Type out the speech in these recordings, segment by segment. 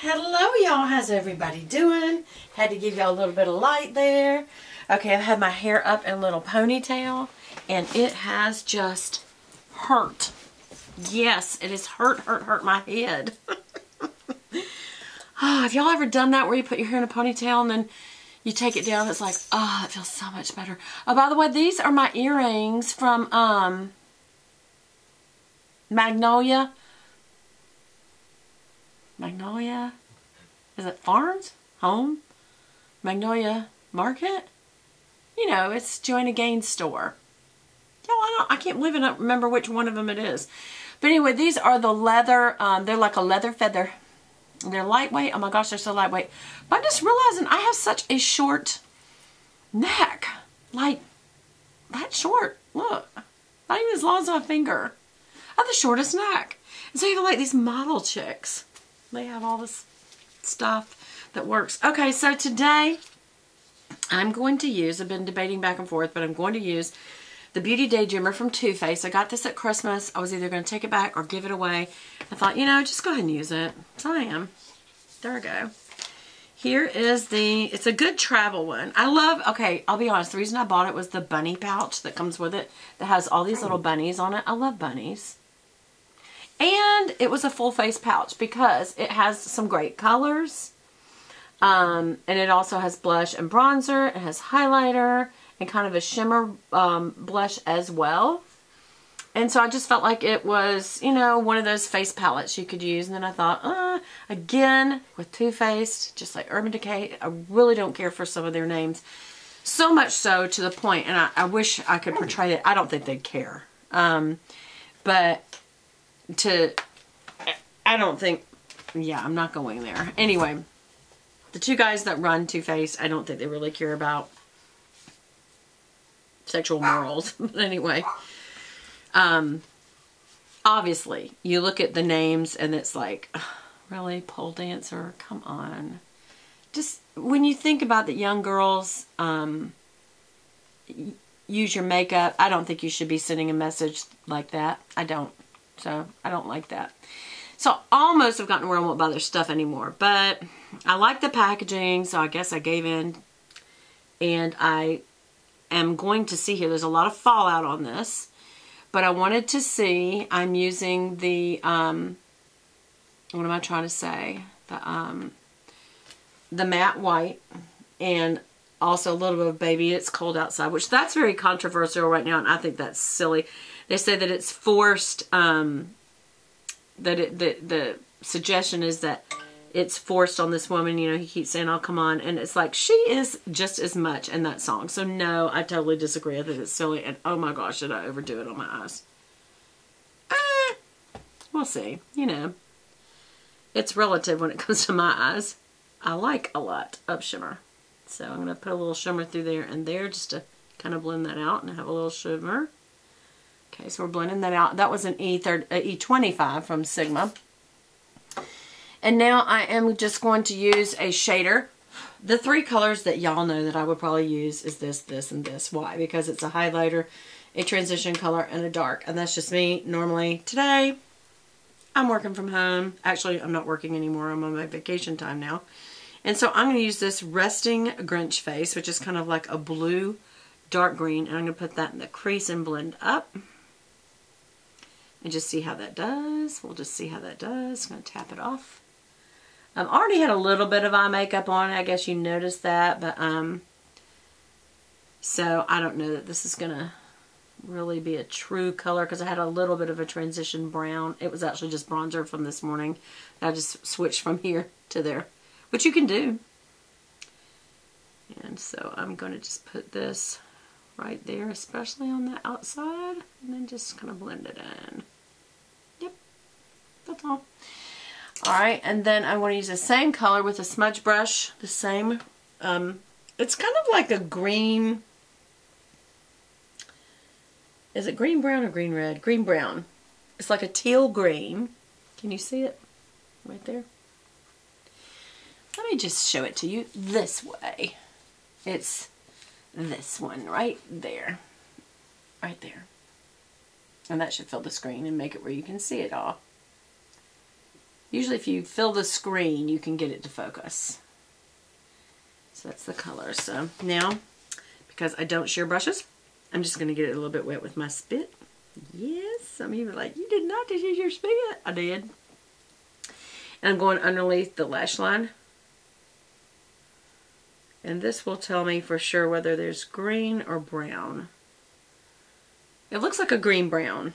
Hello y'all, how's everybody doing? Had to give y'all a little bit of light there. Okay, I've had my hair up in a little ponytail and it has just hurt. Yes, it has hurt my head. Have y'all ever done that where you put your hair in a ponytail and then you take it down? It's like, oh, it feels so much better. Oh, by the way, these are my earrings from Magnolia. Is it Farms? Home? Magnolia Market? You know, it's Joanna Gaines' store. Y'all, I can't believe I don't remember which one of them it is. But anyway, these are the leather, they're like a leather feather. They're lightweight. Oh my gosh, they're so lightweight. But I'm just realizing I have such a short neck. Like, that short. Look. Not even as long as my finger. I have the shortest neck. And so even like these model chicks, they have all this stuff that works. Okay, so today I'm going to use, I've been debating back and forth, but I'm going to use the Beauty Daydreamer from Too Faced. I got this at Christmas. I was either going to take it back or give it away. I thought, you know, just go ahead and use it. So I am. There we go. Here is it's a good travel one. I love, okay, I'll be honest, the reason I bought it was the bunny pouch that comes with it that has all these little bunnies on it. I love bunnies. And it was a full face pouch because it has some great colors. And it also has blush and bronzer. It has highlighter and kind of a shimmer blush as well. And so I just felt like it was, you know, one of those face palettes you could use. And then I thought, again, with Too Faced, just like Urban Decay, I really don't care for some of their names. So much so to the point, and I wish I could portray it. I don't think they'd care. But I don't think, yeah, I'm not going there. Anyway, the two guys that run Too Faced, I don't think they really care about sexual morals. But anyway, obviously, you look at the names and it's like, really, pole dancer? Come on. Just, when you think about that young girls use your makeup, I don't think you should be sending a message like that. I don't. So, I don't like that. So, almost have gotten where I won't buy their stuff anymore. But, I like the packaging, so I guess I gave in. And I am going to see here, there's a lot of fallout on this. But I wanted to see, I'm using the, what am I trying to say? The matte white. And also a little bit of Baby It's Cold Outside, which that's very controversial right now, and I think that's silly. They say that it's forced, the suggestion is that it's forced on this woman. You know, he keeps saying, oh, come on. And it's like, she is just as much in that song. So, no, I totally disagree. I think it's silly. And, oh, my gosh, did I overdo it on my eyes? We'll see. You know, it's relative when it comes to my eyes. I like a lot of shimmer. So, I'm going to put a little shimmer through there and there just to kind of blend that out and have a little shimmer. Okay, so we're blending that out. That was an E25 from Sigma. And now I am just going to use a shader. The three colors that y'all know that I would probably use is this, this, and this. Why? Because it's a highlighter, a transition color, and a dark. And that's just me. Normally, today, I'm working from home. Actually, I'm not working anymore. I'm on my vacation time now. And so I'm going to use this Resting Grinch Face, which is kind of like a blue, dark green. And I'm going to put that in the crease and blend up. And just see how that does. We'll just see how that does. I'm going to tap it off. I've already had a little bit of eye makeup on it. I guess you noticed that. But, so I don't know that this is going to really be a true color because I had a little bit of a transition brown. It was actually just bronzer from this morning. I just switched from here to there, which you can do. And so I'm going to just put this right there, especially on the outside, and then just kind of blend it in. Yep, that's all. Alright, and then I want to use the same color with a smudge brush, the same, it's kind of like a green, is it green brown or green red? Green brown. It's like a teal green. Can you see it? Right there. Let me just show it to you this way. It's this one right there. Right there. And that should fill the screen and make it where you can see it all. Usually if you fill the screen, you can get it to focus. So that's the color. So now, because I don't shear brushes, I'm just going to get it a little bit wet with my spit. Yes, some of you were like, you did not just use your spit. I did. And I'm going underneath the lash line. And this will tell me for sure whether there's green or brown. It looks like a green-brown.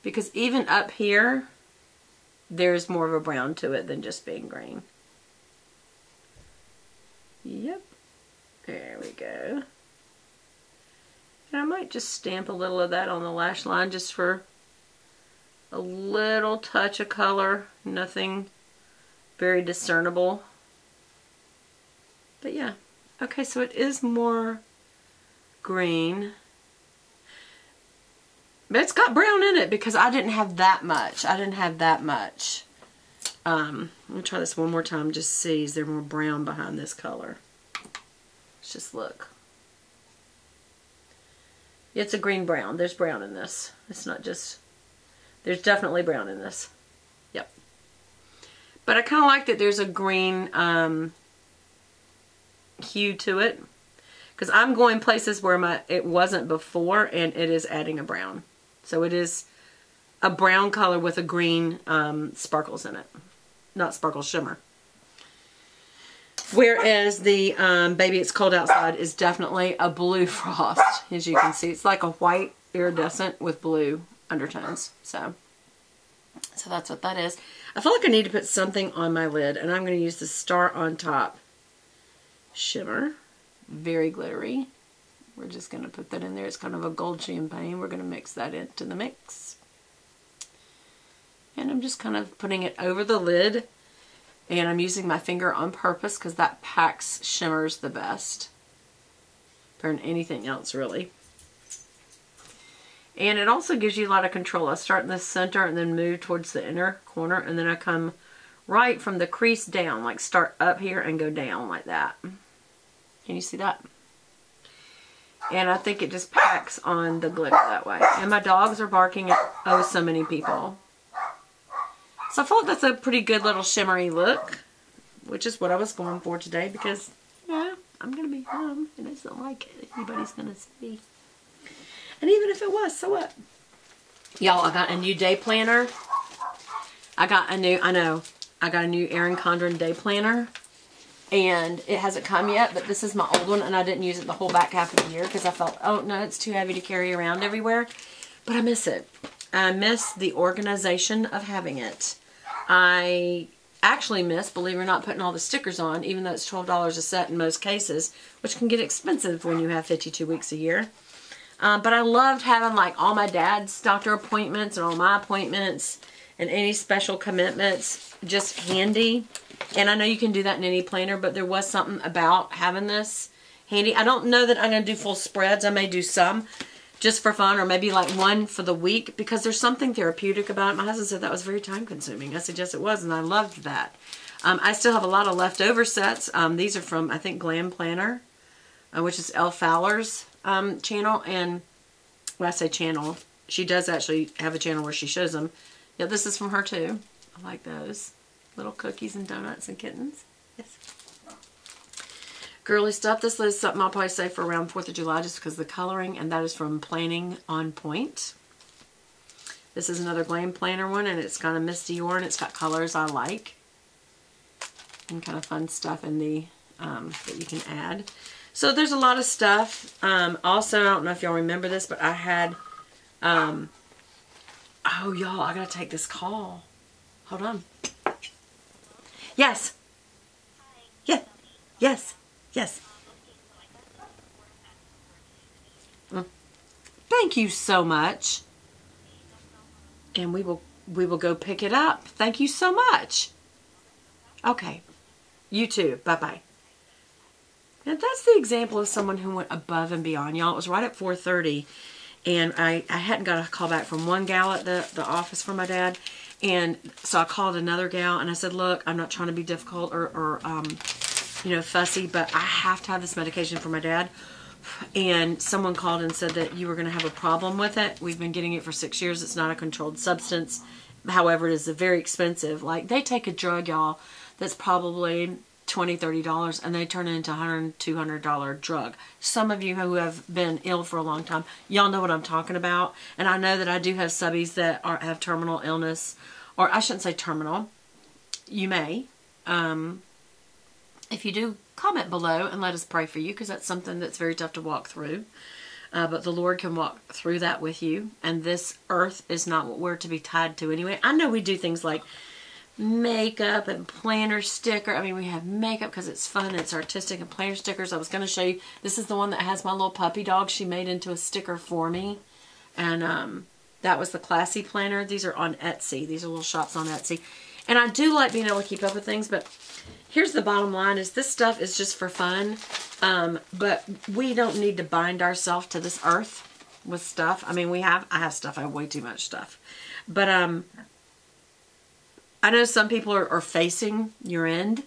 Because even up here, there's more of a brown to it than just being green. Yep. There we go. And I might just stamp a little of that on the lash line just for a little touch of color. Nothing very discernible. But yeah. Okay, so it is more green. But it's got brown in it because I didn't have that much. Let me try this one more time. Just see, is there more brown behind this color? Let's just look. It's a green-brown. There's brown in this. It's not just... There's definitely brown in this. Yep. But I kind of like that there's a green hue to it. Because I'm going places where it wasn't before, and it is adding a brown. So it is a brown color with a green sparkles in it. Not sparkles, shimmer. Whereas the Baby It's Cold Outside is definitely a blue frost. As you can see, it's like a white iridescent with blue undertones. So that's what that is. I feel like I need to put something on my lid, and I'm going to use the Star on Top shimmer. Very glittery. We're just going to put that in there. It's kind of a gold champagne. We're going to mix that into the mix. And I'm just kind of putting it over the lid. And I'm using my finger on purpose because that packs shimmers the best. Better than anything else, really. And it also gives you a lot of control. I start in the center and then move towards the inner corner. And then I come right from the crease down. Like start up here and go down like that. Can you see that? And I think it just packs on the glitter that way. And my dogs are barking at oh so many people. So I thought that's a pretty good little shimmery look, which is what I was going for today because, yeah, I'm going to be home and it's not like anybody's going to see. And even if it was, so what? Y'all, I got a new day planner. I got a new Erin Condren day planner. And it hasn't come yet, but this is my old one, and I didn't use it the whole back half of the year because I felt, oh no, it's too heavy to carry around everywhere. But I miss it. I miss the organization of having it. I actually miss, believe it or not, putting all the stickers on, even though it's $12 a set in most cases, which can get expensive when you have 52 weeks a year. But I loved having like all my dad's doctor appointments and all my appointments and any special commitments just handy. And I know you can do that in any planner, but there was something about having this handy. I don't know that I'm going to do full spreads. I may do some just for fun, or maybe like one for the week, because there's something therapeutic about it. My husband said that was very time consuming. I said yes it was, and I loved that. I still have a lot of leftover sets. These are from, I think, Glam Planner, which is Elle Fowler's channel. And when I say channel, she does actually have a channel where she shows them. Yeah, this is from her too. I like those. Little cookies and donuts and kittens. Yes. Girly stuff. This is something I'll probably say for around 4th of July just because of the coloring. And that is from Planning on Point. This is another Glam Planner one. And it's kind of Misty Orr. And it's got colors I like. And kind of fun stuff in the that you can add. So there's a lot of stuff. Also, I don't know if y'all remember this, but I had... oh, y'all. I got to take this call. Hold on. Yes. Yeah. Yes. Yes. Thank you so much. And we will go pick it up. Thank you so much. Okay. You too. Bye-bye. Now that's the example of someone who went above and beyond. Y'all, it was right at 4:30. And I hadn't got a call back from one gal at the office for my dad. And so I called another gal and I said, look, I'm not trying to be difficult or you know, fussy, but I have to have this medication for my dad. And someone called and said that you were going to have a problem with it. We've been getting it for 6 years. It's not a controlled substance. however it is very expensive. Like, they take a drug, y'all, that's probably $20, $30, and they turn it into $100, $200 drug. Some of you who have been ill for a long time, y'all know what I'm talking about. And I know that I do have subbies that have terminal illness, or I shouldn't say terminal. You may. If you do, comment below and let us pray for you, because that's something that's very tough to walk through. But the Lord can walk through that with you. And this earth is not what we're to be tied to anyway. I know we do things like makeup and planner sticker. I mean, we have makeup because it's fun, it's artistic, and planner stickers. I was going to show you, this is the one that has my little puppy dog. She made into a sticker for me, and that was the classy planner. These are on Etsy. These are little shops on Etsy, and I do like being able to keep up with things. But here's the bottom line: is this stuff is just for fun, but we don't need to bind ourselves to this earth with stuff. I mean, I have stuff. I have way too much stuff, but I know some people are facing your end.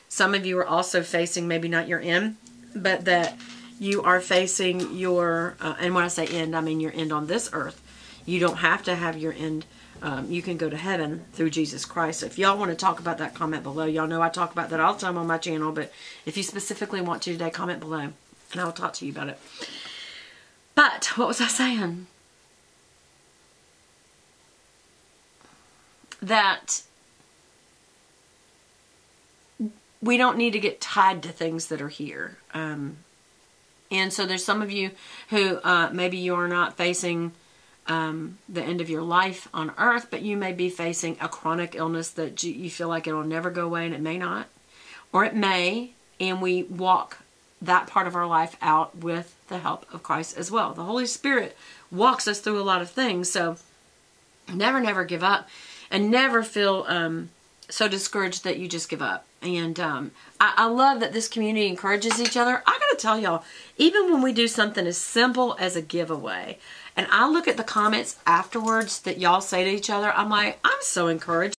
Some of you are also facing, maybe not your end, but that you are facing your, and when I say end, I mean your end on this earth. You don't have to have your end. You can go to heaven through Jesus Christ. So if y'all want to talk about that, comment below. Y'all know I talk about that all the time on my channel, but if you specifically want to today, comment below, and I'll talk to you about it. But, what was I saying? That we don't need to get tied to things that are here. And so there's some of you who maybe you are not facing the end of your life on earth, but you may be facing a chronic illness that you feel like it'll never go away, and it may not. Or it may, and we walk that part of our life out with the help of Christ as well. The Holy Spirit walks us through a lot of things, so never give up. And never feel so discouraged that you just give up. And I love that this community encourages each other. I got to tell y'all, even when we do something as simple as a giveaway, and I look at the comments afterwards that y'all say to each other, I'm like, I'm so encouraged.